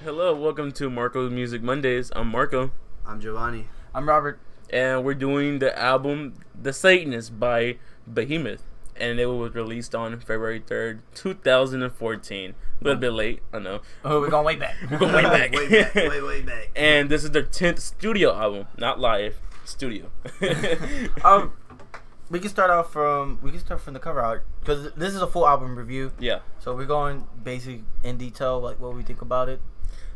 Hello, welcome to Marco's Music Mondays. I'm Marco. I'm Giovanni. I'm Robert. And we're doing the album The Satanist by Behemoth. And it was released on February 3rd, 2014. A little bit late, I know. Oh, we're going way back. We're going way back. way back. And this is their 10th studio album, not live, studio. We can start from the cover art because this is a full album review. Yeah. So we're going basic in detail, like what we think about it.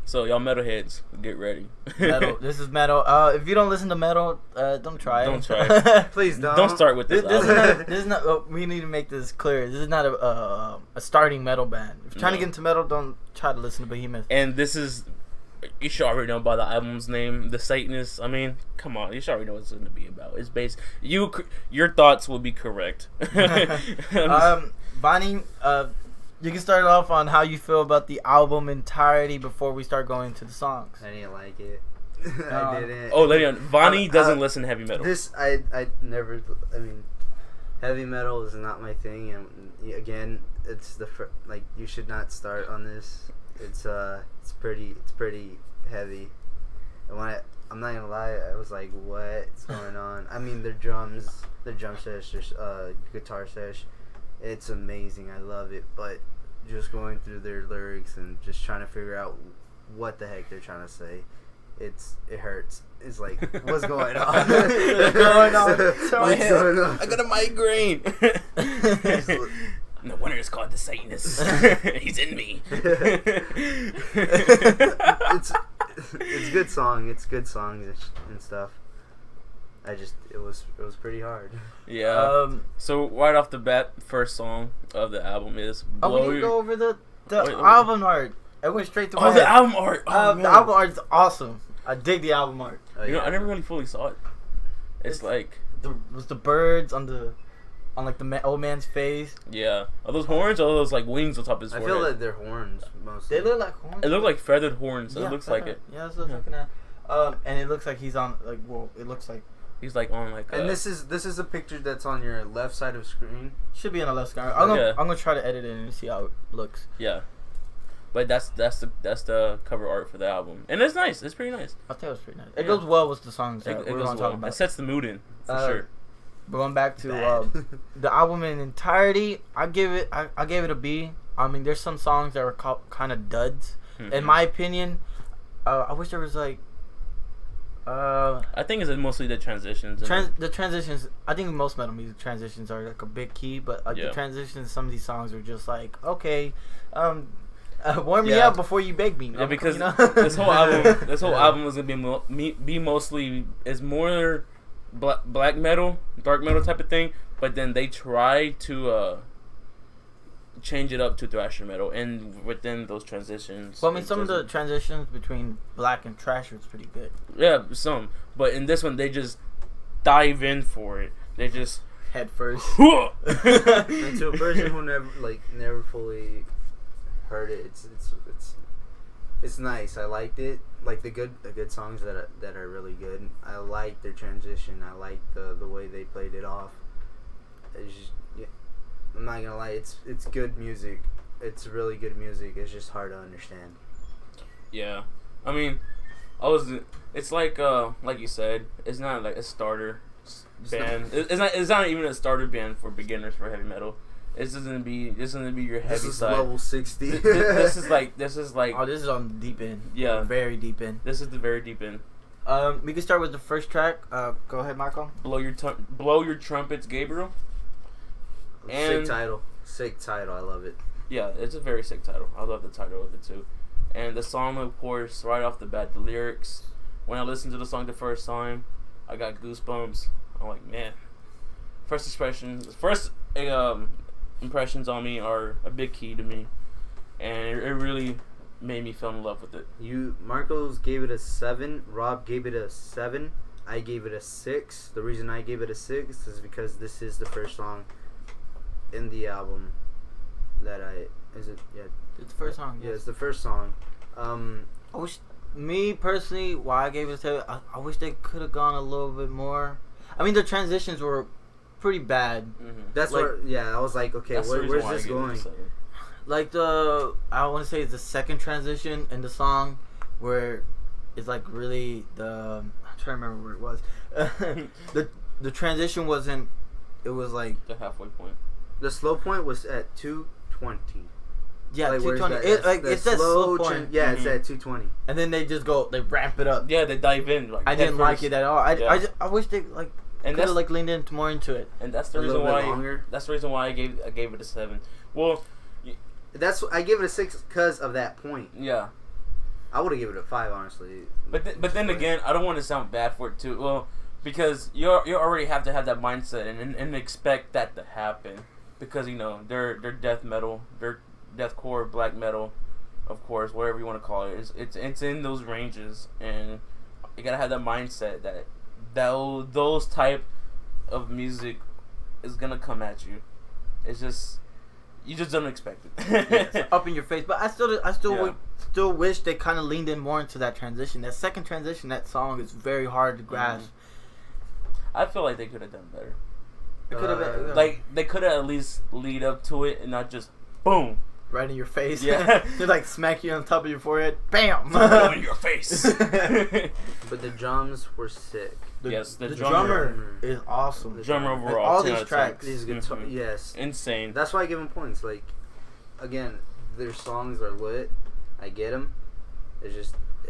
So y'all metalheads, get ready. Metal. This is metal. If you don't listen to metal, don't try it. Don't try it. Please don't. Don't start with this album. This is not. We need to make this clear. This is not a starting metal band. If you're trying to get into metal, don't try to listen to Behemoth. And this is, you should already know by the album's name, The Satanist. I mean, come on, you should already know what it's going to be about. It's based. Your thoughts will be correct. Bonnie, you can start off on how you feel about the album entirety before we start going into the songs. I didn't like it. I didn't. Oh, let me on. Vonnie doesn't listen to heavy metal. I never. I mean, heavy metal is not my thing, and again, it's you should not start on this. It's pretty heavy, and I'm not gonna lie, I was like, what's going on? I mean, their drum sesh, guitar sesh, it's amazing. I love it, but just going through their lyrics and just trying to figure out what the heck they're trying to say, it hurts. It's like, what's going on? What's going on? What's going on? I got a migraine. No wonder it's called The Satanist. He's in me. It's good song. It's good songs and stuff. It was pretty hard. Yeah. So right off the bat, first song of the album is we didn't go over the album art. It went straight to my head. The album art. The album art is awesome. I dig the album art. You know, I never really fully saw it. It's like was the birds on the old man's face. Yeah. Are those horns or are those like wings on top of his forehead? I feel like they're horns mostly. They look like horns. It looked like feathered horns. So yeah, it looks like it. Yeah, it looks like that. And it looks like he's on it looks like he's like on like. And this is a picture that's on your left side of screen. Should be on the left side. I'm gonna try to edit it and see how it looks. Yeah. But that's the cover art for the album, and it's nice. It's pretty nice. I'll tell you, it's pretty nice. It goes well with the songs that we're gonna talk about. It sets the mood in for sure. Going back to the album in entirety, I gave it a B. I mean, there's some songs that were kind of duds, in my opinion. I wish there was like. I think it's mostly the transitions. The transitions. I think most metal music transitions are like a big key, but the transitions. Some of these songs are just like, okay, warm me up before you beg me. Yeah, because this whole album is gonna be mostly is more black metal, dark metal type of thing, but then they try to change it up to thrasher metal, and within those transitions. Well, I mean, some of the transitions between black and thrasher is pretty good. Yeah, some, but in this one they just dive in for it. They just head first. And to a person who never fully heard it, it's nice. I liked it. Like the good songs that are really good. I like their transition. I like the way they played it off. I'm not gonna lie. It's good music. It's really good music. It's just hard to understand. Yeah, I mean, it's like you said, it's not like a starter band. It's not even a starter band for beginners for heavy metal. This is gonna be your heavy side. This is level 60. this is like. Oh, this is on the deep end. Yeah, very deep end. This is the very deep end. We can start with the first track. Go ahead, Michael. Blow your trumpets, Gabriel. And sick title. I love it. Yeah, it's a very sick title. I love the title of it too. And the song, of course, right off the bat, the lyrics. When I listened to the song the first time, I got goosebumps. I'm like, man. First impressions on me are a big key to me, and it really made me fall in love with it. Marcos gave it a 7. Rob gave it a 7. I gave it a 6. The reason I gave it a 6 is because this is the first song in the album it's the first song. Yeah, it's the first song. I wish, me personally, why I gave it a 7, I wish they could have gone a little bit more. I mean, the transitions were pretty bad. That's I was like, okay, where's this going? like I want to say it's the second transition in the song where it's like really I'm trying to remember where it was. the transition wasn't. It was like the halfway point. The slow point was at 220. Yeah, like, 220. It's that slow point. Yeah, it's at 220. And then they just they ramp it up. Yeah, they dive in. Like, I didn't like it at all. I wish they and could have leaned in more into it. And that's the reason why. That's the reason why I gave it a 7. Well, I gave it a 6 because of that point. Yeah. I would have given it a 5, honestly. But then again, I don't want to sound bad for it too. Well, because you already have to have that mindset and expect that to happen, because they're death metal, they're deathcore, black metal, of course, whatever you want to call it. It's in those ranges, and you gotta have that mindset that those type of music is gonna come at you. It's just you just don't expect it. It's up in your face. But I still wish they kind of leaned in more into that transition. That second transition, that song is very hard to grasp. I feel like they could have done better. It could have been like they could have at least lead up to it and not just boom right in your face. Yeah, they like smack you on top of your forehead. Bam, in your face. But the drums were sick. The drummer is awesome. The drummer overall, all these tracks, these guitar, yes, insane. That's why I give them points. Like, again, their songs are lit. I get them.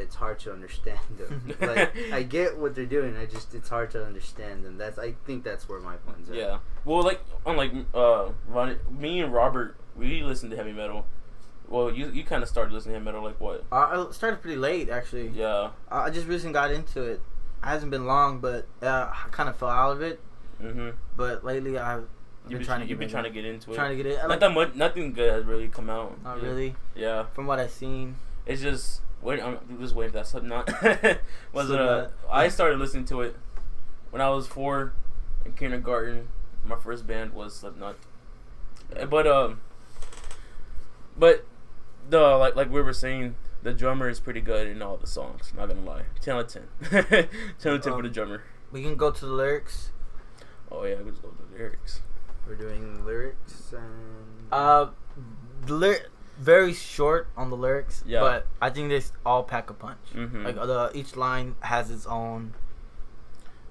It's hard to understand them. Like, I get what they're doing. It's hard to understand them. I think that's where my points are. Yeah. Well, like unlike me and Robert, we listen to heavy metal. Well, you kind of started listening to heavy metal like what? I started pretty late actually. Yeah. I just recently got into it. It hasn't been long, but I kind of fell out of it. Mhm. But lately I've been trying to get into it. Trying to get it. Not that much. Nothing good has really come out. Not really. Yeah. From what I've seen. It's just I'm just waiting for that Slipknot. I started listening to it when I was 4 in kindergarten. My first band was Slipknot. But the like we were saying, the drummer is pretty good in all the songs. Not gonna lie, 10 out of 10. 10 out of 10 for the drummer. We can go to the lyrics. Oh yeah, let's go to the lyrics. We're doing lyrics and very short on the lyrics, yeah. But I think they all pack a punch. Mm-hmm. Like each line has its own.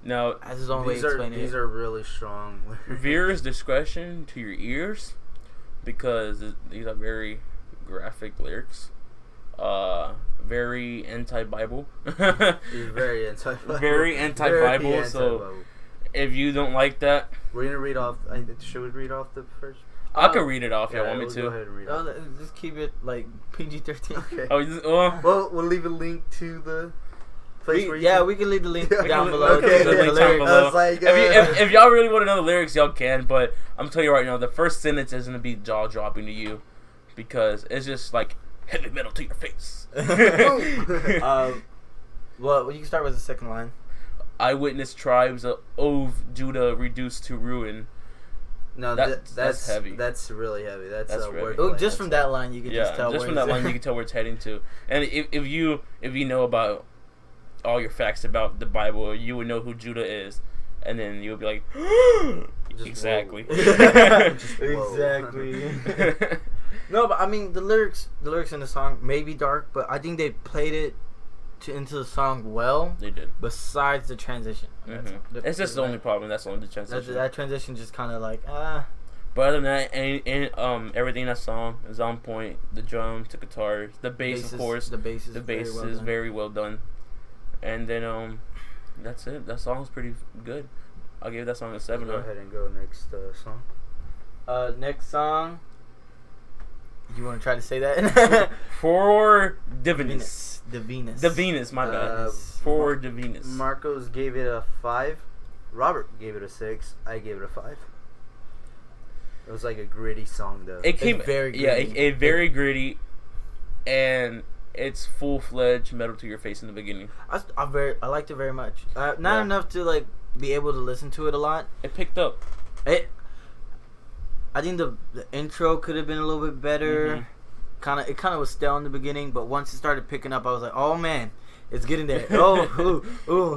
Now, has its own way of explaining it. These are really strong. Viewers' discretion to your ears, because these are very graphic lyrics. Very anti-Bible. Very anti-Bible. Very anti-Bible. So if you don't like that, we're gonna read off. Should we read off the first? I can read it off. If you want me to. Go ahead and read off. Just keep it like PG-13. Okay. Well, we'll leave a link to the place where we can leave the link down below. Okay. The link down below. I was like, if y'all really want to know the lyrics, y'all can. But I'm telling you right now, the first sentence is gonna be jaw dropping to you, because it's just like heavy metal to your face. Well, you can start with the second line. I witnessed tribes of Judah reduced to ruin. No, that's heavy. That's really heavy. That's word. Just from that line, you can just tell. Just from that line, you can tell where it's heading to. And if you know about all your facts about the Bible, you would know who Judah is, and then you would be like, exactly. Exactly. No, but I mean the lyrics in the song may be dark, but I think they played it into the song well. They did. Besides the transition. Mm-hmm. It's just the only problem. That's only the transition. That transition just kind of like But other than that, and everything in that song is on point. The drums, the guitars, the bass, of course. The bass is very well done. And then that's it. That song's pretty good. I'll give that song a 7. Go ahead and go next song. Next song. You want to try to say that? For Divinus. The Venus, my bad. For the Venus. Marcos gave it a 5. Robert gave it a 6. I gave it a 5. It was like a gritty song, though. It came very gritty. Yeah, very gritty, and it's full-fledged metal to your face in the beginning. I liked it very much. Not enough to like be able to listen to it a lot. It picked up. I think the intro could have been a little bit better. Mm-hmm. It kind of was stale in the beginning, but once it started picking up, I was like, "Oh man, it's getting there." ooh.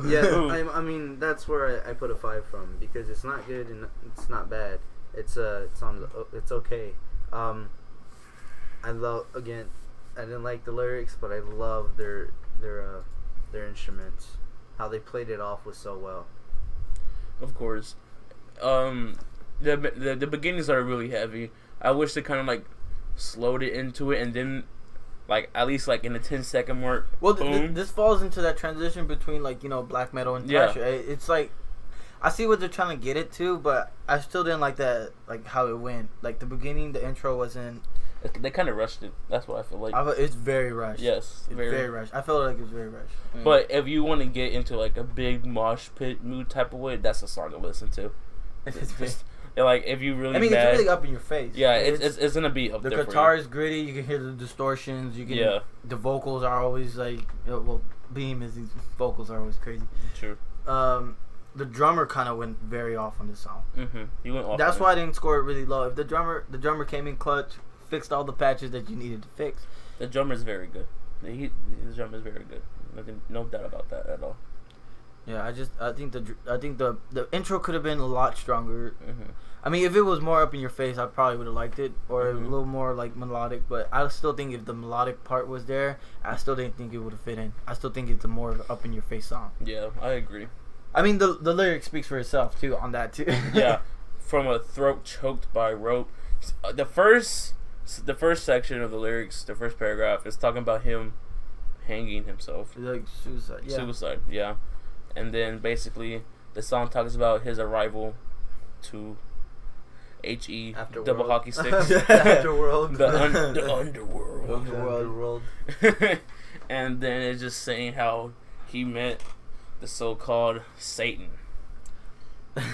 Yeah, I mean that's where I put a 5 from, because it's not good and it's not bad. It's okay. I love again. I didn't like the lyrics, but I love their instruments. How they played it off was so well. Of course. The beginnings are really heavy. I wish they kind of like slowed it into it and then like at least like in the 10-second mark. Well, this falls into that transition between like black metal and thrash. Yeah. It's like I see what they're trying to get it to, but I still didn't like that like how it went. Like the beginning, the intro wasn't. They kind of rushed it. That's what I feel like. It's very rushed. Yes, it's very rushed. I felt like it was very rushed. But if you want to get into like a big mosh pit mood type of way, that's a song to listen to. It's just like if you really. I mean, it's really up in your face. Yeah, it's gonna be up there. The guitar is gritty. You can hear the distortions. You can. The vocals are always like Beam is these vocals are always crazy. True. The drummer kind of went very off on this song. Mm-hmm. He went off. That's why I didn't score it really low. If the drummer came in clutch, fixed all the patches that you needed to fix. The drummer is very good. The drummer is very good. No doubt about that at all. Yeah, I think the intro could have been a lot stronger. Mm-hmm. I mean, if it was more up in your face, I probably would have liked it, or a little more like melodic. But I still think if the melodic part was there, I still didn't think it would have fit in. I still think it's a more up in your face song. Yeah, I agree. I mean, the lyric speaks for itself too on that too. Yeah, from a throat choked by rope. The first section of the lyrics, the first paragraph, is talking about him hanging himself. Like suicide. Yeah. Suicide. Yeah, and then basically the song talks about his arrival to HE Afterworld. double hockey sticks. Afterworld. The underworld. Underworld. And then it's just saying how he met the so-called Satan. It's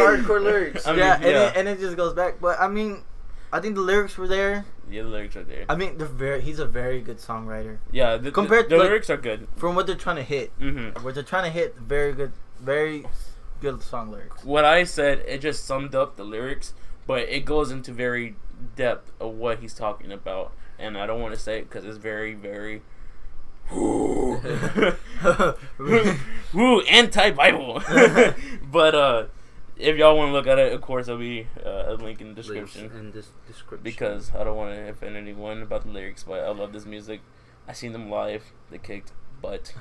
hardcore lyrics. And it just goes back. But I mean, I think the lyrics were there. Yeah, the lyrics are there. I mean, he's a very good songwriter. Yeah, the lyrics are good from what they're trying to hit. Mm-hmm. What they're trying to hit, very good song lyrics. What I said, it just summed up the lyrics, but it goes into very depth of what he's talking about, and I don't want to say it because it's very, very. Woo, anti-Bible. But if y'all want to look at it, of course, there'll be a link in the description. Because I don't want to offend anyone about the lyrics, but I love this music. I seen them live. They kicked butt.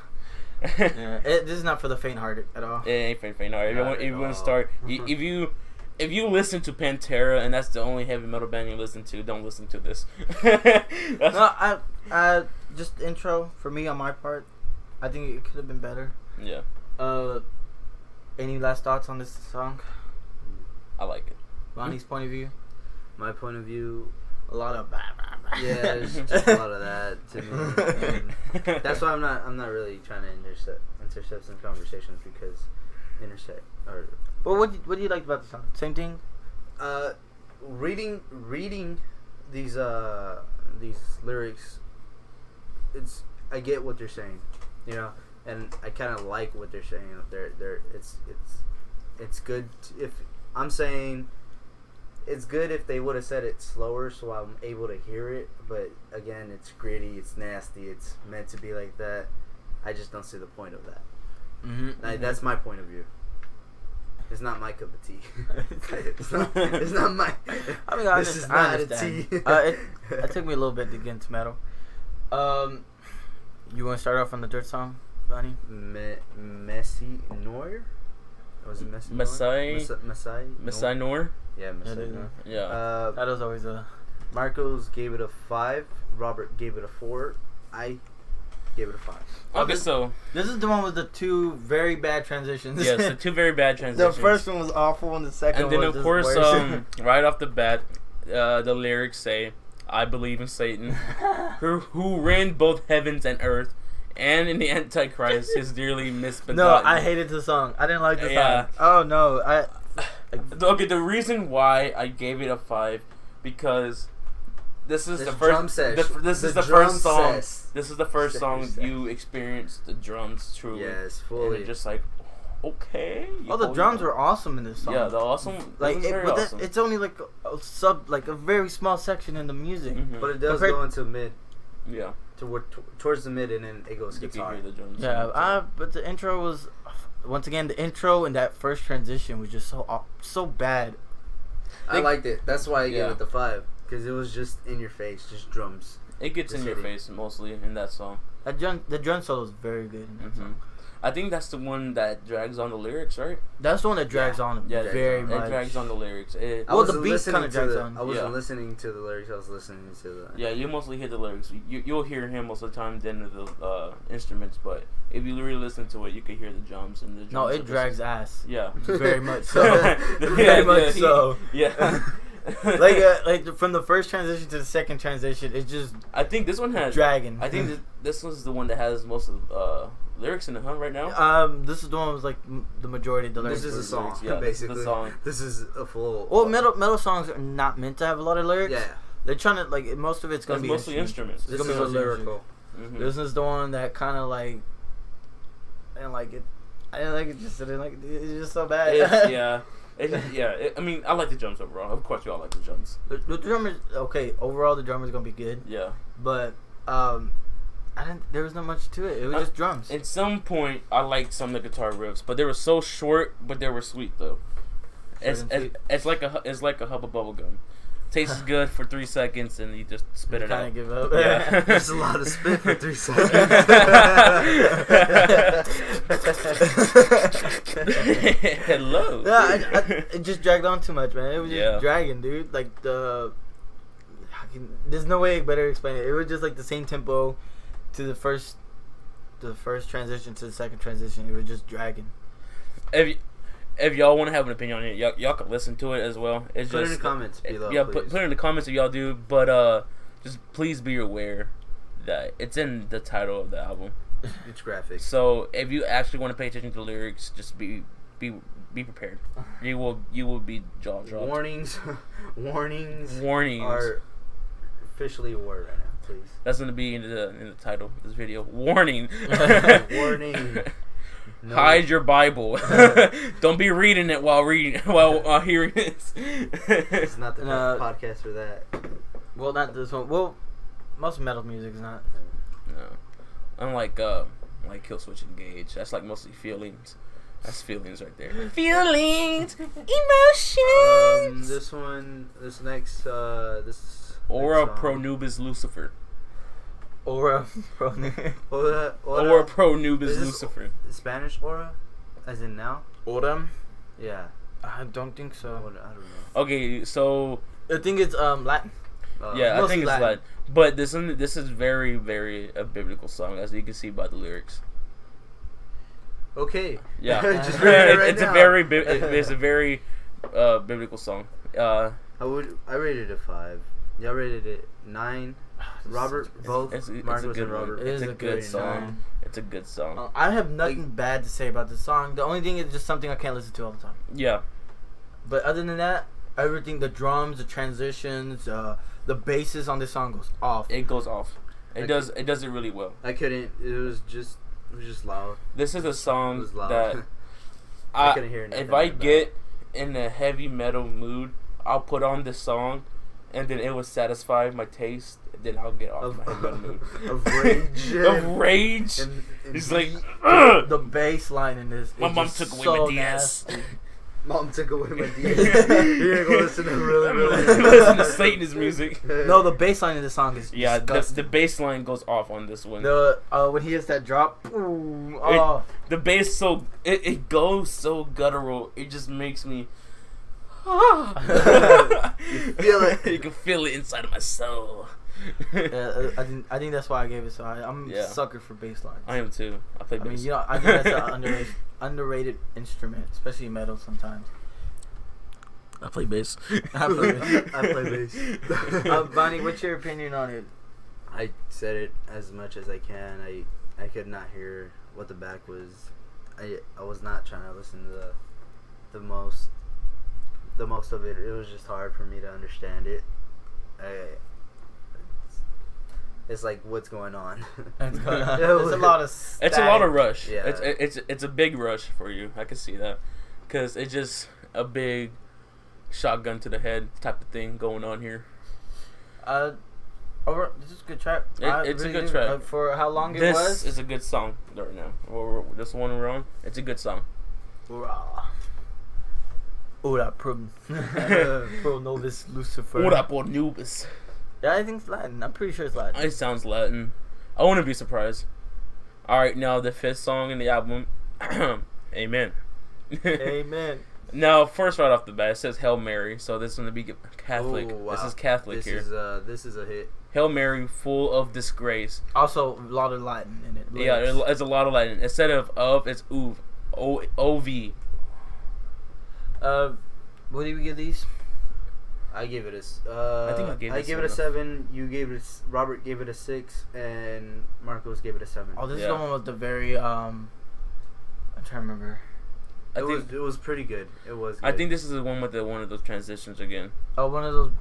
This is not for the faint-hearted at all. It ain't for the faint-hearted. If you want to start, if you listen to Pantera and that's the only heavy metal band you listen to, don't listen to this. No, I just intro for me on my part. I think it could have been better. Yeah. Any last thoughts on this song? I like it. Lonnie's point of view. My point of view. A lot of yeah, there's just a lot of that to me. And that's why I'm not really trying to intercept some conversations because intersect or. Well, what do you like about the song? Same thing. Reading these lyrics, I get what they're saying, and I kind of like what they're saying. It's good if I'm saying. It's good if they would have said it slower so I'm able to hear it, but again, it's gritty, it's nasty, it's meant to be like that. I just don't see the point of that. That's my point of view. It's not my cup of tea. it's not my... I mean, this is not a tea. It took me a little bit to get into metal. You want to start off on the dirt song, Bonnie? Messy Noir? Was it Messy Messy Noir? Yeah, Messy Noir. Yeah. That was always a... Marcos gave it a 5. Robert gave it a 4. I gave it a 5. Okay, so... This is the one with the two very bad transitions. Yes, the two very bad transitions. The first one was awful and the second one was And then, of course, right off the bat, the lyrics say, I believe in Satan, who ran both heavens and earth, and in the Antichrist, his dearly misbegotten. No, I hated the song. I didn't like the song. Oh, no. Okay, the reason why I gave it a 5, because this is the first. This is the first song. This is the first song you experienced the drums truly. Yes, fully. And it's just like, okay. The drums were awesome in this song. Yeah, the awesome. Awesome. It's only like a very small section in the music, but it does go into mid. Yeah. Towards the mid, and then it goes guitar. The drums. Yeah, but the intro was, once again, the intro and that first transition was just so bad. I liked it. That's why I gave it the 5. because it was just in your face, just drums. It gets Just in your hitting. face mostly in that song. The drum solo is very good in that song. I think that's the one that drags on the lyrics, right? That's the one that drags on Yeah, very much. It drags on the lyrics. I Well, the wasn't beat listening kind of to drags the- on. I wasn't Yeah. listening to the lyrics. I was listening to the. Yeah, you mostly hear the lyrics. You'll hear him most of the time than the instruments, but if you really listen to it, you can hear the drums and the drums. No, it are drags ass. Yeah. Very much so. Yeah, Very much yeah, so. Yeah. like from the first transition to the second transition, it's just I think this one has dragging. I think this was the one that has most of lyrics in it, huh? Right now. This is the one with like the majority of the lyrics. This is a song, Yeah, basically. the song. This is a full. Well, metal songs are not meant to have a lot of lyrics. Yeah, They're trying to like most of it's gonna It's be mostly instruments. It's this gonna is be a mostly lyrical. Mhm. This is the one that kind of like, I didn't like it. I didn't like it. I didn't like it. It's just so bad. Yeah. I mean, I like the drums overall. Of course, we all like the drums. The drummers, okay. Overall, the drummer's gonna be good, Yeah. but there was not much to it. It was just drums. At some point, I liked some of the guitar riffs, but they were so short, but they were sweet though. It's like a hub of bubble gum. Tastes good for 3 seconds, and you just spit it out. Kind of give up. Yeah. There's a lot of spit for 3 seconds. Hello. Yeah, it just dragged on too much, man. It was just Yeah. dragging, dude. Like there's no way better to explain it. It was just like the same tempo to the first transition to the second transition. It was just dragging. If y'all want to have an opinion on it, y'all can listen to it as well. It's Put it just in the comments below. yeah, please. put it in the comments if y'all do. But just please be aware that it's in the title of the album. It's graphic. So if you actually want to pay attention to the lyrics, just be prepared. You will be jaw dropped. Warnings Warnings. are officially a word right now. Please. That's gonna be in the title of this video. Warning. Warning. No. Hide your Bible. Don't be reading it while hearing this. It's not the podcast for that. Well, not this one. Well, most metal music's not. No. Unlike like Kill Switch Engage. That's like mostly feelings. That's feelings right there. Feelings, emotions. This next Aura next Pro song. Nubis Lucifer. Aura Aura Pro Nubis Is this- Lucifer. Spanish aura, as in now. Aura? Yeah. I don't think so. I don't know. Okay, so I think it's Latin. yeah, I mostly think it's Latin. Latin. But this is very, very a biblical song, as you can see by the lyrics. Okay. Yeah, Just read it right it's now. it's a very biblical song. I rated it 5. Y'all rated it 9. Robert, both It's a Marcos good and Robert. one. It's is a a good good song. song. It's a good song. I have nothing bad to say about this song. The only thing is just something I can't listen to all the time. Yeah. But other than that, everything, the drums, the transitions, the basses on this song goes off. It goes off. It Okay. does it really well. I couldn't. It was just loud. This is a It song was loud. that I couldn't hear nothing if I about get in a heavy metal mood, I'll put on this song, and then it will satisfy my taste. Then I'll get off my heavy metal mood. Of rage. Of rage. And He's like, The bass line in this. my is mom just took away so my DS. nasty. Mom took away my DS. You're gonna go listen to really. Listen to Satan's music. No, the bass line in this song is Yeah, disgusting. the bass line goes off on this one. The when he hits that drop, boom, oh, The bass it goes so guttural. It just makes me. You feel it. You can feel it inside of my soul. I think that's why I gave it so high. I'm Yeah. a sucker for bass lines. I am too. I play I mean, bass. you know, I think that's an underrated instrument, especially in metal sometimes. I play bass. I play bass. I play bass. Bonnie, what's your opinion on it? I said it as much as I can. I could not hear what the back was. I was not trying to listen to the most of it. It was just hard for me to understand it. It's like, what's going on? There's a lot of It's a lot of static. rush. Yeah. It's a big rush for you. I can see that, cause it's just a big shotgun to the head type of thing going on here. This is a good track. It's a good track. For how long it This was. is a good song right now. This one we're on. It's a good song. Ora pro nobis Lucifer. Ora por nubis. Yeah, I think it's Latin. I'm pretty sure it's Latin. It sounds Latin. I wouldn't be surprised. Alright, now the 5th song in the album. Amen. Amen. Now, first right off the bat, it says Hail Mary, so this is going to be Catholic. Ooh, wow. This is Catholic here. This is a hit. Hail Mary, full of disgrace. Also, a lot of Latin in it. Yeah, it's a lot of Latin. Instead of, it's uv. O-V. What do we give these? I gave it I think I gave it a 7. You gave it. Robert gave it a 6, and Marcos gave it a 7. Oh, this is the one with the very I'm trying to remember. It was pretty good. It was. Good. I think this is the one with one of those transitions again. Oh, one of those.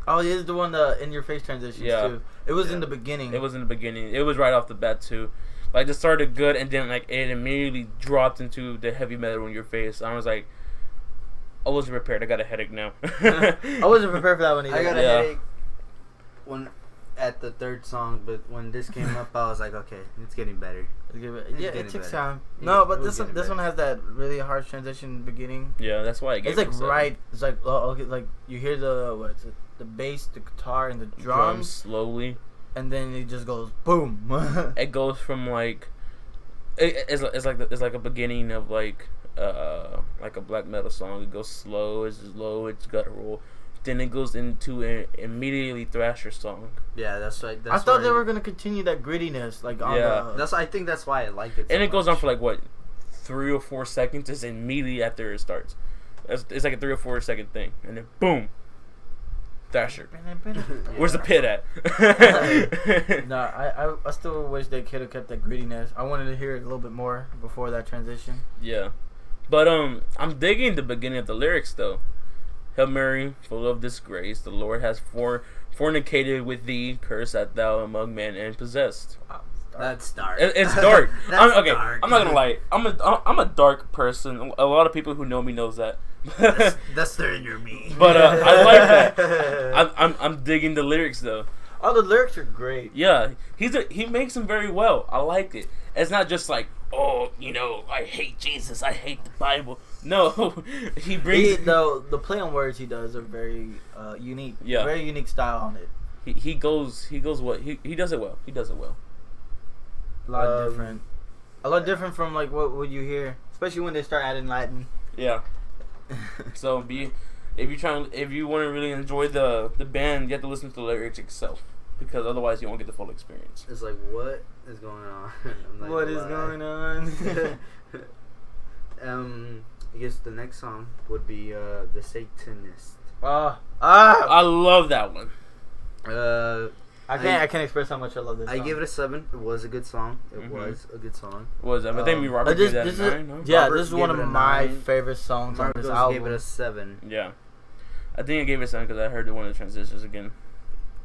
Oh, it is the one in your face transitions too. It was in the beginning. It was in the beginning. It was right off the bat too. Like it started good and then like it immediately dropped into the heavy metal in your face. I was like, I wasn't prepared. I got a headache now. I wasn't prepared for that one either. I got a headache at the 3rd song, but when this came up, I was like, okay, it's getting better. It takes time. Yeah, No, but this one has that really harsh transition beginning. Yeah, that's why I gave it's like it 7. right. It's like okay, like you hear the bass, the guitar, and the drums slowly, and then it just goes boom. It goes from like it's like a beginning of like a black metal song. It goes slow, it's low, it's guttural. Then it goes into an immediately thrasher song. Yeah, that's right. I thought they were gonna continue that grittiness, like on I think that's why I liked it. And it goes on for like what, 3 or 4 seconds. It's immediately after it starts. It's like a 3 or 4 second thing, and then boom, thrasher. Where's the pit at? No, I still wish they could have kept that grittiness. I wanted to hear it a little bit more before that transition. Yeah, but I'm digging the beginning of the lyrics though. Hail Mary, full of disgrace, the Lord has fornicated with thee, cursed art thou among men and possessed. Wow, that's dark. It's dark. Dark. I'm not gonna lie. I'm a dark person. A lot of people who know me knows that. that's the inner me. But I like that. I'm digging the lyrics though. Oh, the lyrics are great. Yeah, he makes them very well. I like it. It's not just like, oh, I hate Jesus, I hate the Bible. No, he brings the play on words he does are very unique. Yeah, very unique style on it. He goes what he does it well. He does it well. A lot different from like what would you hear, especially when they start adding Latin. Yeah. So if you want to really enjoy the band, you have to listen to the lyrics itself, because otherwise you won't get the full experience. It's like, what is going on? Like, what is going on? I guess the next song would be The Satanist. I love that one. I can't express how much I love this song. I gave it a 7. It was a good song. It was a good song. Was that? I think Robert gave that a 9. No? Yeah, Robert this is one of my favorite songs Marcos on this album. gave it a 7. Yeah, I think I gave it a 7 because I heard one of the transitions again.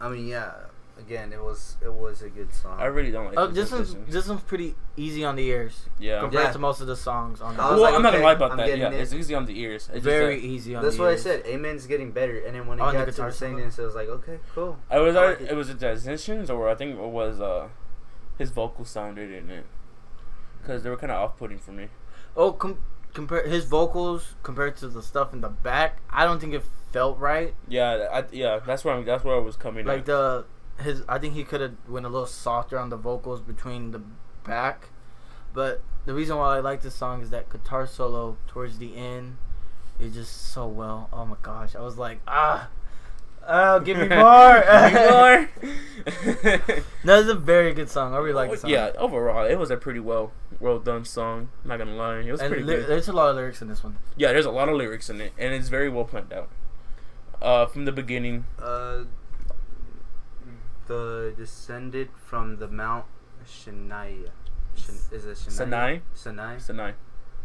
I mean, yeah. Again, it was a good song. I really don't like this one's pretty easy on the ears. Yeah. Compared to most of the songs on the album. Well, I'm not gonna lie about that. Yeah, it's easy on the ears. It's very easy on the ears. That's what I said. Amen's getting better, and then when it got to the singing, so I was like, okay, cool. It was the transitions, or I think it was his vocal sounded in it, because they were kind of off-putting for me. Oh, compare his vocals compared to the stuff in the back. I don't think it felt right. Yeah, that's where I was coming. Like I think he could have went a little softer on the vocals between the back, but the reason why I like this song is that guitar solo towards the end is just so well. Oh my gosh, I was like, give me more. Give me more. No, it's a very good song. I really like the song. Yeah, overall, it was a pretty well done song. I'm not gonna lie, it was pretty good. There's a lot of lyrics in this one. Yeah, there's a lot of lyrics in it, and it's very well planned out. From the beginning. The descended from the Mount Sinai. Is it Sinai? Sinai.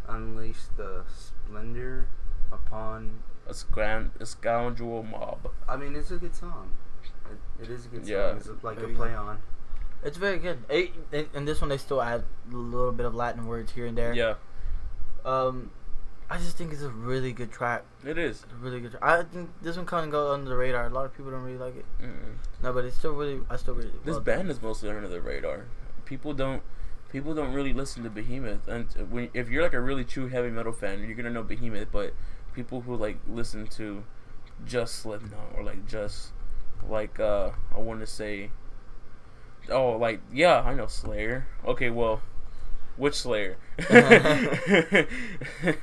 Unleash the splendor upon a scoundrel mob. I mean, it's a good song. It is a good song. Yeah. It's like a play on. It's very good. In this one, they still add a little bit of Latin words here and there. Yeah. I just think it's a really good track. It is. It's a really good track. I think this one kind of goes under the radar. A lot of people don't really like it. Mm-mm. No, but it's still really. I still really. This band is mostly under the radar. People don't really listen to Behemoth, and if you're like a really true heavy metal fan, you're gonna know Behemoth. But people who like listen to just Slipknot or like just like I want to say, oh like yeah, I know Slayer. Okay, well, which Slayer?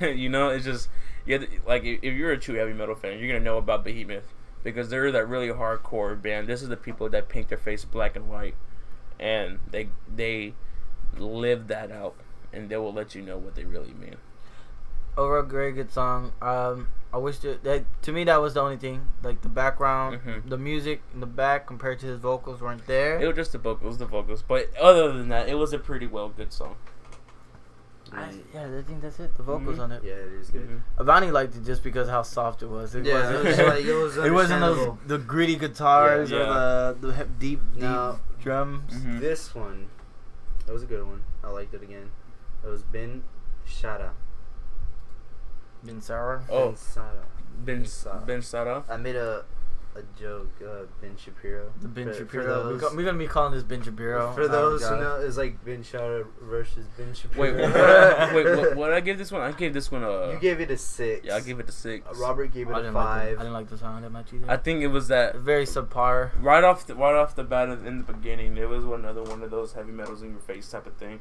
You know, it's just yeah. Like if you're a true heavy metal fan, you're gonna know about Behemoth because they're that really hardcore band. This is the people that paint their face black and white, and they live that out, and they will let you know what they really mean. Overall, very good song. I wish that to me that was the only thing. Like the background, the music in the back compared to his vocals weren't there. It was just the vocals. But other than that, it was a pretty good song. I think that's it. The vocals on it. Yeah, it is good. Avani liked it just because how soft it was. It it wasn't the gritty guitars or the deep drums. Mm-hmm. This one, that was a good one. I liked it again. It was Ben Shada. Ben Sara. Oh, Ben Sara. I made a joke. Ben Shapiro. The Ben Shapiro. We're gonna be calling this Ben Shapiro. For those who know, it's like Ben Shada versus Ben Shapiro. Wait, what did I give this one? I gave this one a. You gave it a 6. Yeah, I gave it a 6. Robert gave it a 5. I didn't like the song that much either. I think it was that very subpar. Right off the bat in the beginning, it was another one of those heavy metals in your face type of thing.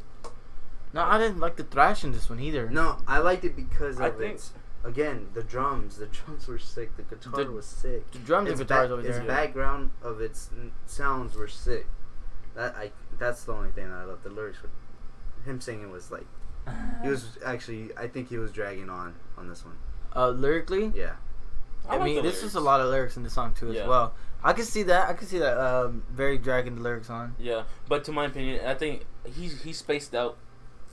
No, I didn't like the thrash in this one either. No, I liked it because of its. Again, the drums were sick. The guitar was sick. The drums and guitars over there. Its background of its sounds were sick. That's the only thing that I love. The lyrics were, him singing was like, he was actually. I think he was dragging on this one. Lyrically. Yeah. I mean, this is a lot of lyrics in the song too as well. I can see that. Very dragging the lyrics on. Yeah, but to my opinion, I think he spaced out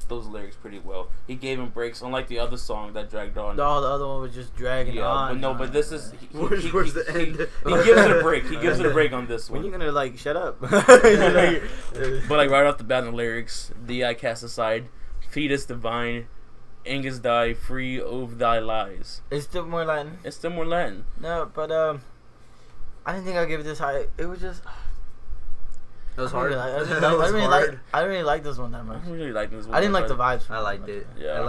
those lyrics pretty well. He gave him breaks, unlike the other song that dragged on. No, the other one was just dragging on. But this is where's the end? He gives it a break. He gives it a break on this one. When you gonna like shut up? But like right off the bat in the lyrics, "Thee I cast aside, fetus divine, Angus die free of thy lies." It's still more Latin. No, but I didn't think I'd give it this high. It was just. It was hard. I didn't really like this one that much. I didn't really like this one. I didn't like the vibes. I liked it. Yeah.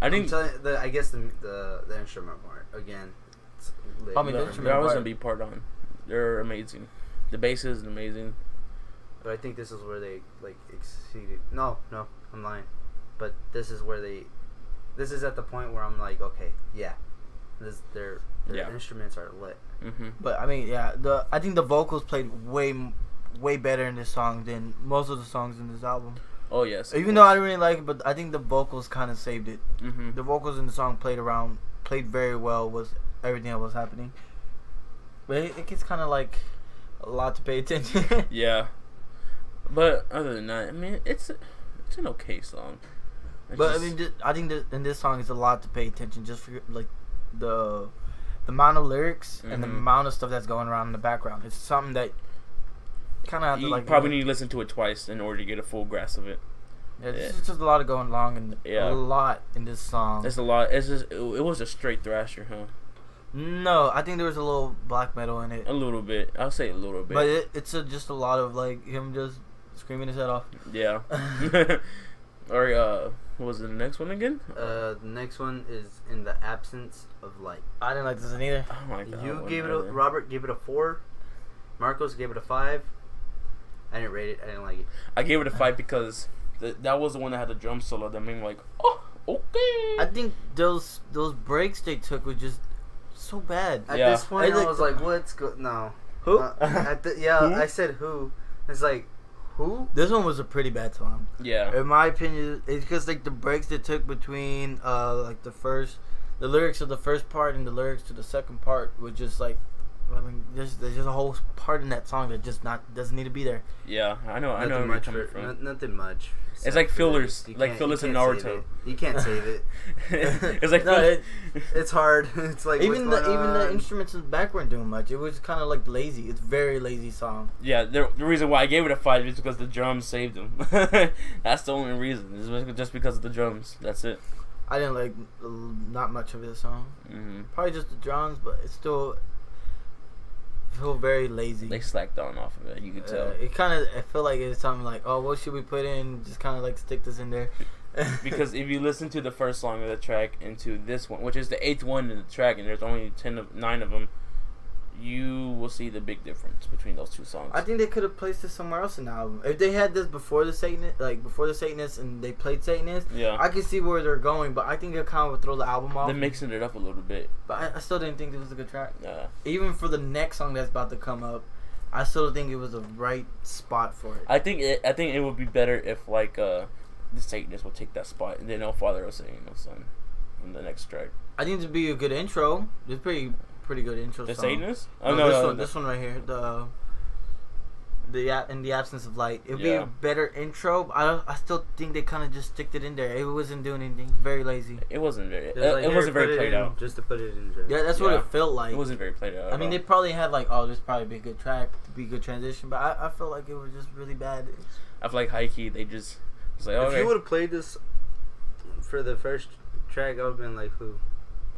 I guess the instrument part again. I mean, the instrument always gonna be part on. They're amazing. The bass is amazing. But I think this is where they like exceeded. No, I'm lying. But this is where they. This is at the point where I'm like, okay, yeah, their instruments are lit. Mm-hmm. But I mean, I think the vocals played way better in this song than most of the songs in this album. Oh yes. Even though I didn't really like it, but I think the vocals kind of saved it. Mm-hmm. The vocals in the song played very well with everything that was happening. But it gets kind of like a lot to pay attention. Yeah. But other than that, I mean, it's an okay song. I think that in this song it's a lot to pay attention just for like the amount of lyrics and the amount of stuff that's going around in the background. It's something that kind of have to like. Probably need to listen to it twice in order to get a full grasp of it. Yeah, it's just a lot of going along and a lot in this song. It's a lot. It's just it was a straight thrasher, huh? No, I think there was a little black metal in it. A little bit. I'll say a little bit. But it's just a lot of like him just screaming his head off. Yeah. Or what was the next one again? The next one is In the Absence of Light. I didn't like this one either. Oh my god. You gave it Robert gave it a 4. Marcos gave it a 5. I didn't rate it. I didn't like it. I gave it a 5 because that was the one that had the drum solo. That made me like, oh, okay. I think those breaks they took were just so bad. At this point, I was like, what's good? No. Who? I said who. It's like, who? This one was a pretty bad song. Yeah. In my opinion, it's because like the breaks they took between like the lyrics of the first part and the lyrics to the second part was just like, I mean, there's just a whole part in that song that just doesn't need to be there. Yeah, I know where you're coming from. Nothing much. It's like fillers, like fillers in Naruto. You can't save it. It's like it's hard. It's like even the instruments in the back weren't doing much. It was kind of like lazy. It's a very lazy song. Yeah, the reason why I gave it a 5 is because the drums saved them. That's the only reason. It's just because of the drums. That's it. I didn't like not much of this song. Mm-hmm. Probably just the drums, but it's still feel very lazy. They slacked on off of it. You could tell. It kind of. I feel like it's something like, oh, what should we put in? Just kind of like stick this in there. Because if you listen to the first song of the track into this one, which is the 8th one in the track, and there's only 9 of them, you will see the big difference between those two songs. I think they could have placed this somewhere else in the album. If they had this before the Satanist, and they played Satanist, yeah, I could see where they're going, but I think they kind of would throw the album off. They're mixing it up a little bit. But I still didn't think it was a good track. Yeah. Even for the next song that's about to come up, I still think it was the right spot for it. I think it would be better if the Satanist would take that spot, and then No Father will say No Son in the next track. I think it'd be a good intro. It's pretty good intro. The song. Satanist? Oh no, this one right here. In the absence of light, it'd be a better intro. But I still think they kind of just sticked it in there. It wasn't doing anything. Very lazy. It wasn't very. It wasn't very played out. Just to put it in. Yeah, that's what it felt like. It wasn't very played out. I mean, they probably had this probably be a good track, to be a good transition. But I felt like it was just really bad. I feel like high key they just was like, okay. If you would have played this for the first track, I would have been like, who?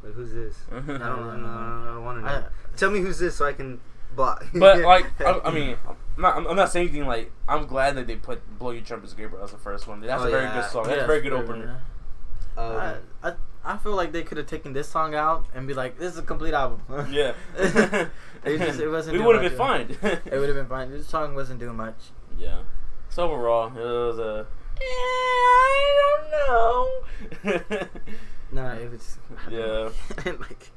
Like, who's this? I don't want to know. Tell me who's this so I can block. But I mean, I'm not saying anything. Like, I'm glad that they put "Blow Your Trumpets, Gabriel" as the first one. That's a very good song. That's a very good opener. I feel like they could have taken this song out and be like, "This is a complete album." Yeah. It wasn't. We would have been fine. It would have been fine. This song wasn't doing much. Yeah. So overall, it was a. I don't know. No, it was. Yeah. Like.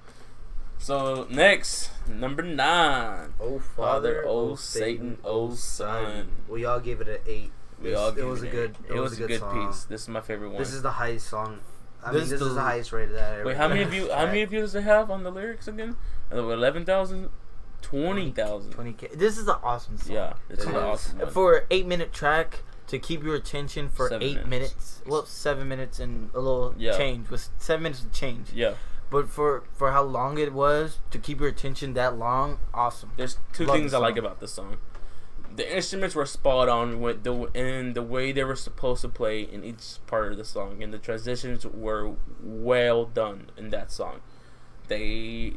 So next, number 9. Oh Father, oh Satan, oh Son. We all gave it an 8. It was a good piece. This is my favorite one. This is the highest song. This is the highest rated that I ever. Wait, how many views does it have on the lyrics again? 11,000, 20,000. 20K. This is an awesome song. Yeah, it's an awesome one. For an 8-minute track to keep your attention for 7 minutes. Well, 7 minutes and a little change. Was 7 minutes of change. Yeah. But for how long it was to keep your attention that long, awesome. There's two things I like about this song. The instruments were spot on with the way they were supposed to play in each part of the song, and the transitions were well done in that song. They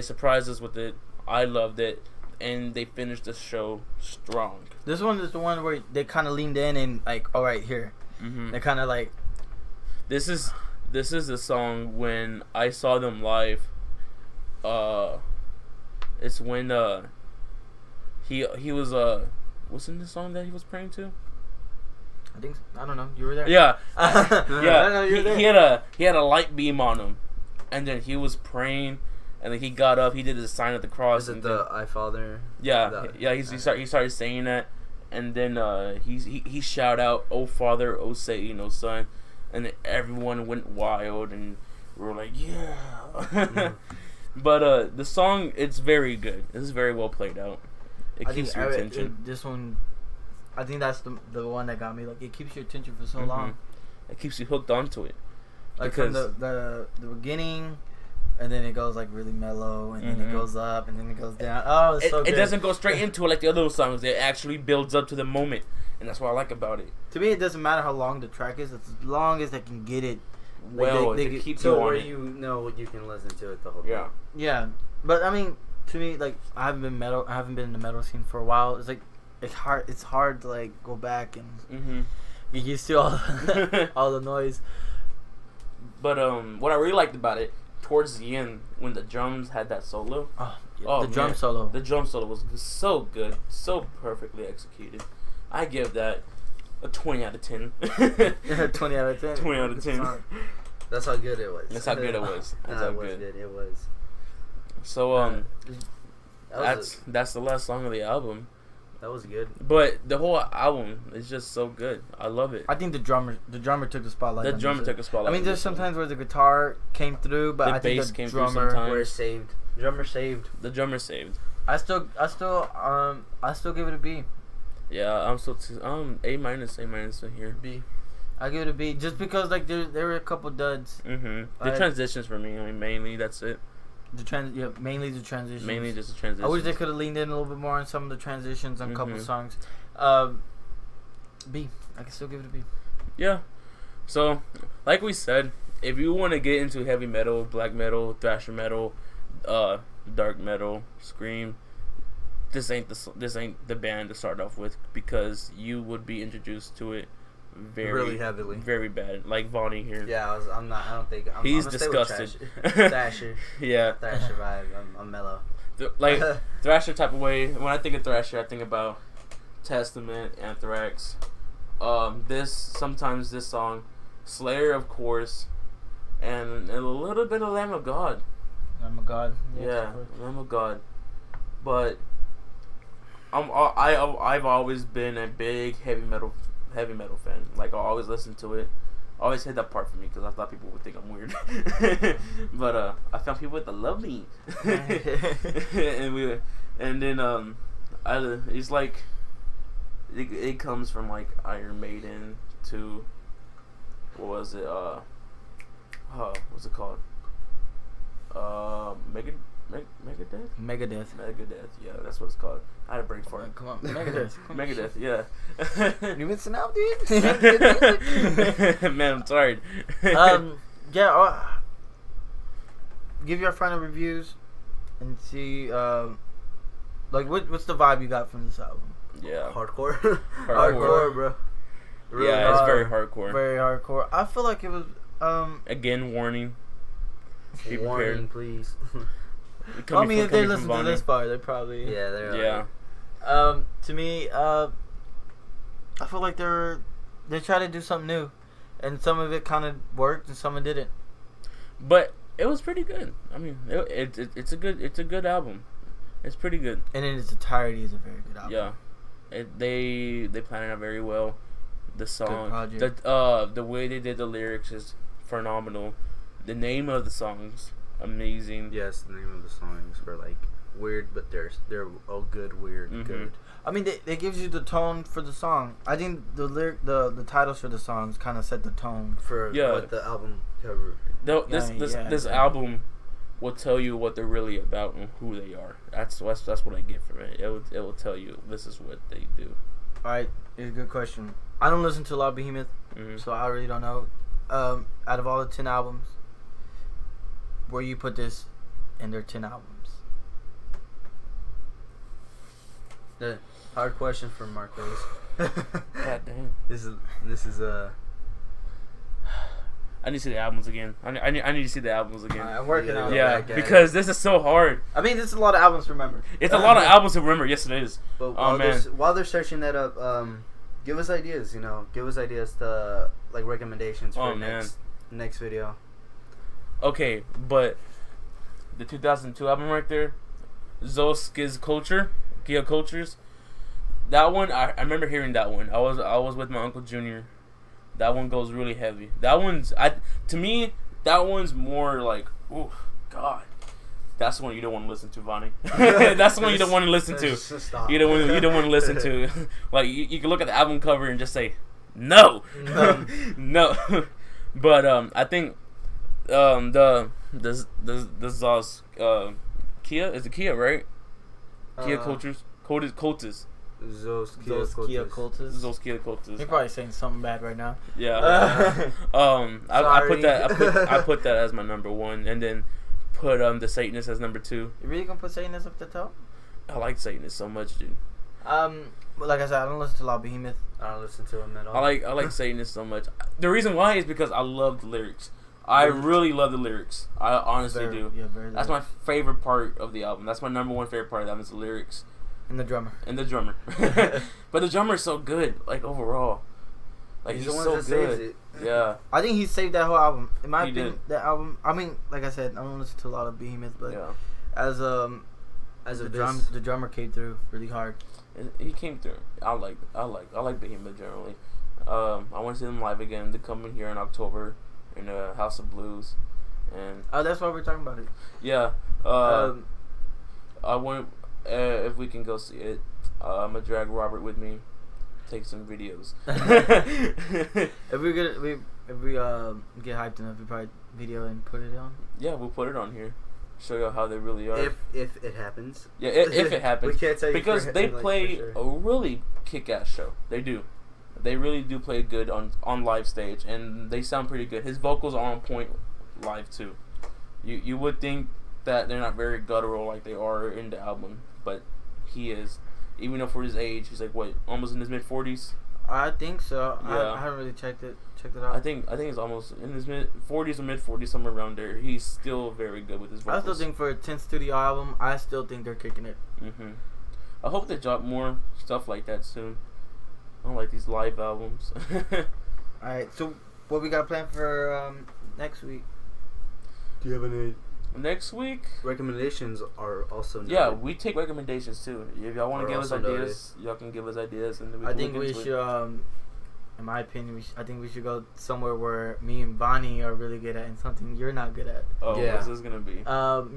surprised us with it. I loved it, and they finished the show strong. This one is the one where they kind of leaned in and like, all right, here. Mm-hmm. They kind of like. This is the song when I saw them live. It's when he was what's in the song that he was praying to? I don't know. You were there. Yeah, yeah. I know you were there. He had a light beam on him, and then he was praying, and then he got up. He did the sign of the cross. Is it the I Father? Yeah, He started saying that, and then he shout out, "Oh Father, oh Satan, oh Son," and then everyone went wild, and we were like, "Yeah." Mm. But the song, it's very good. It's very well played out. It keeps your attention. This one, I think that's the one that got me. Like, it keeps your attention for so long. It keeps you hooked onto it. Like from the beginning, and then it goes like really mellow, and then it goes up, and then it goes down. Oh, it's so good. It doesn't go straight into it like the other songs. It actually builds up to the moment, and that's what I like about it. To me, it doesn't matter how long the track is, as long as they can get it. Well, they keep you on it. You know you can listen to it the whole time. Yeah, but I mean, to me, like, I haven't been in the metal scene for a while. It's like it's hard to like go back and get used to all the noise. But what I really liked about it, towards the end when the drums had that solo, the drum solo was so good, so perfectly executed. I give that a 20 out of 10. 20 out of 10. 20 out of 10. That's how good it was. That's how good it was. That's how good it was. So that's the last song of the album. That was good. But the whole album is just so good. I love it. I think the drummer took the spotlight. The drummer took a spotlight. I mean, there's sometimes where the guitar came through, but I think the drummer saved. Drummer saved. The drummer saved. I still give it a B. Yeah, I'm still A minus in here. B. I give it a B just because like there were a couple duds. The transitions for me, I mean, mainly that's it. Mainly the transitions. Mainly just the transitions. I wish they could have leaned in a little bit more on some of the transitions on a couple songs. B. I can still give it a B. Yeah. So, like we said, if you want to get into heavy metal, black metal, thrasher metal, dark metal, scream, this ain't the band to start off with, because you would be introduced to it really heavily, very bad. Like Vonnie here. Yeah, I don't think. He's I'm disgusted. Thrasher. Yeah. Thrasher vibe. I'm mellow. Like Thrasher type of way. When I think of Thrasher, I think about Testament, Anthrax. Sometimes this song, Slayer, of course, and a little bit of Lamb of God. Lamb of God. Yeah, Lamb of God. But I've always been a big heavy metal fan. Like I always listen to it. I always hit that part for me because I thought people would think I'm weird. But I found people that love me. and then it's like it comes from like Iron Maiden to what was it? What's it called? Megadeth? Megadeth, yeah, that's what it's called. I had a break for it. Come on, Megadeth. Megadeth, yeah. You missing out, dude? Man, I'm tired. Yeah. Give your final reviews and see, like, what's the vibe you got from this album? Yeah. Hardcore, bro. Really yeah, it's very hardcore. Very hardcore. I feel like it was. Again, warning. Be warning, prepared. Please. I mean, if they listen to this part, they probably. Yeah, they're. Yeah. To me, I feel like they try to do something new, and some of it kind of worked and some of it didn't. But it was pretty good. I mean, it's a good album. It's pretty good. And in its entirety, is a very good album. Yeah, they planned it out very well. The song, the way they did the lyrics is phenomenal. The name of the songs, amazing. Yes, the name of the songs were like weird, but they're all good, weird, good. I mean, they gives you the tone for the song. I think the titles for the songs kind of set the tone for what the album cover. This album will tell you what they're really about and who they are. That's what I get from it. It will tell you this is what they do. All right, it's a good question. I don't listen to a lot of Behemoth, so I really don't know. Out of all the 10 albums, where you put this in their 10 albums? The hard question for Marcos. God damn. This is I need to see the albums again. I need to see the albums again. I'm working on it. Yeah, because this is so hard. I mean, this is a lot of albums to remember. It's a lot of albums to remember. Yes, it is. But while they're searching that up, give us ideas. Give us ideas to like recommendations for next video. Okay, but the 2002 album right there, Zolski's Kia Cultures. That one, I remember hearing that one. I was with my Uncle Junior. That one goes really heavy. That one's to me, that one's more like, oh God. That's the one you don't want to listen to, Vonnie. That's the one you don't want to listen to. Stop. You don't want to listen to. Like you can look at the album cover and just say no. No. But I think the Zos Kia, is it Kia, right? Kia Cultures. Cultus. Zoskia Cultus. You're probably saying something bad right now. Yeah. I put that as my number one, and then put the Satanist as number 2. You really gonna put Satanist up the top? I like Satanist so much, dude. But like I said, I don't listen to a lot of Behemoth. I don't listen to him at all. I like Satanist so much. The reason why is because I love the lyrics. I really love the lyrics. I honestly do. Yeah, very. That's my favorite part of the album. That's my number one favorite part of the album is the lyrics. And the drummer. But the drummer is so good, like overall. Like he's so good. Yeah. I think he saved that whole album. In my opinion, that album. I mean, like I said, I don't listen to a lot of Behemoth, but as the drummer came through really hard. He came through. I like Behemoth generally. I want to see them live again. They're coming here in October in the House of Blues, and that's why we're talking about it. Yeah. I want. If we can go see it, I'm gonna drag Robert with me, take some videos. If we get hyped enough, we probably video and put it on. Yeah, we'll put it on here. Show you how they really are. If it happens. Yeah, if it happens. We can't tell you because they play a really kick-ass show. They do. They really do play good on live stage, and they sound pretty good. His vocals are on point live too. You would think that they're not very guttural like they are in the album, but he is. Even though for his age, he's like what, almost in his mid-40s. I think so. Yeah. I haven't really checked it out. I think it's almost in his mid 40s or mid 40s, somewhere around there. He's still very good with his vocals. I still think for a 10 studio album, I still think they're kicking it. Mm-hmm. I hope they drop more stuff like that soon. I don't like these live albums. Alright, so what we got planned for next week? Do you have any Next week? recommendations? Are also noted. Yeah, we take recommendations too. If y'all want Are to give us also ideas, y'all can give us ideas, and then we I can think look we into should, it. in my opinion, I think we should go somewhere where me and Bonnie are really good at and something you're not good at. Oh, Yeah. what's this gonna be? We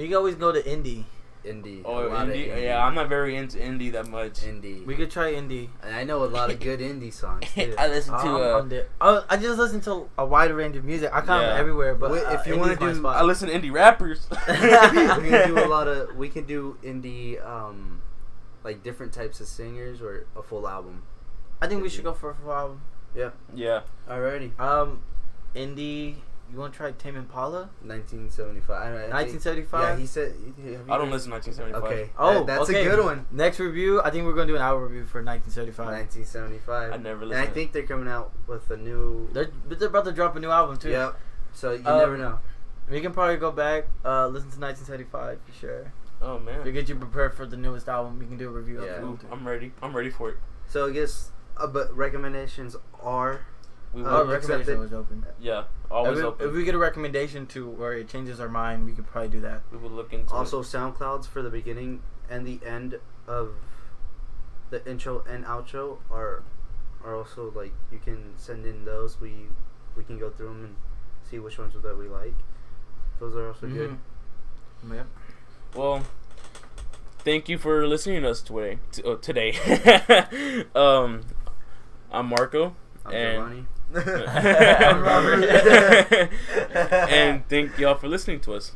can always go to indie. Indie. Oh, a lot of indie? Yeah, I'm not very into indie that much. Indie. We could try indie. And I know a lot of good indie songs too. I listen to I just listen to a wide range of music. I kind Yeah. of everywhere, but If you indie's wanna my do- spot. I listen to indie rappers. we can do a lot of. We can do indie, like different types of singers or a full album. I think we should go for a full album. Yeah. Alrighty. Indie. You want to try Tame Impala? 1975. I think- 1975. Yeah, he said. I don't listen to 1975. Okay. Oh, that's okay. a good one. Next review, I think we're gonna do an album review for 1975. 1975. I never And listened. I think they're coming out with a new. They're about to drop a new album too. Yep. So you never know. We can probably go back, listen to 1975 for sure. Oh man. To get you prepared for the newest album, we can do a review of Yeah. it. Ooh, I'm ready. I'm ready for it. So I guess, but recommendations are. We Our will. accept recommendation it. was open. Yeah. Always if open. we get a recommendation to where it changes our mind, we could probably do that. We will look into Also, it. SoundClouds for the beginning and the end of the intro and outro are also like you can send in those. We can go through them and see which ones that we like. Those are also good. Yeah. Well, thank you for listening to us today. I'm Marco. I'm And- Giovanni. I'm Robert. And thank y'all for listening to us.